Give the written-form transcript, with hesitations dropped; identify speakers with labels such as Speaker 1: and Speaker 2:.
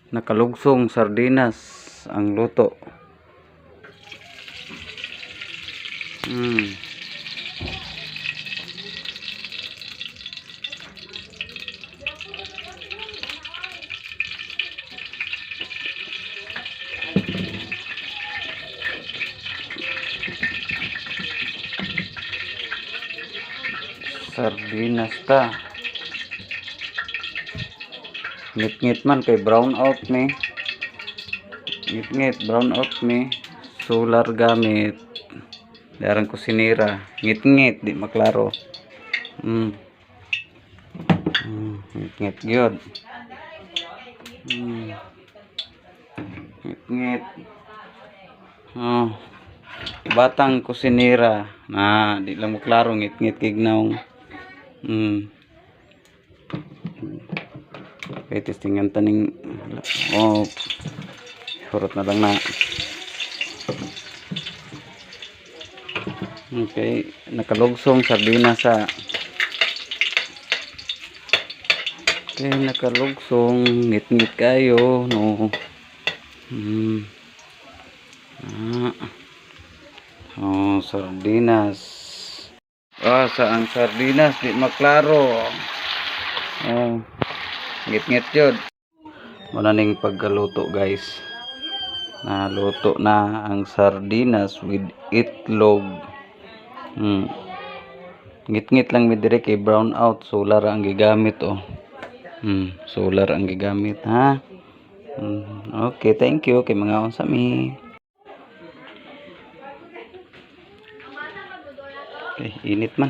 Speaker 1: Nakalugsong sardinas ang luto. Sardinas ta. Ngit-ngit man kay brown out ni. Ngit-ngit brown out ni. Solar gamit. Darang kusinira. Ngit-ngit di maklaro. Ngit-ngit gyud. Ngit-ngit. Batang kusinira na di lang maklaro ngit-ngit kignaw. Okay, testingan taning hurot na lang na. Okay, nakalugsong sardinas sa. Okay, nakalugsong ngit-ngit kayo no. Sardinas. Saan sardinas di maklaro. Ngit-ngit yun. Wala ning pagkaluto guys. Naluto na ang sardinas with itlog. Ngit-ngit lang mi dire kay brown out. Solar ang gigamit solar ang gigamit ha. Okay, thank you kay mga unsami. Okay, init man.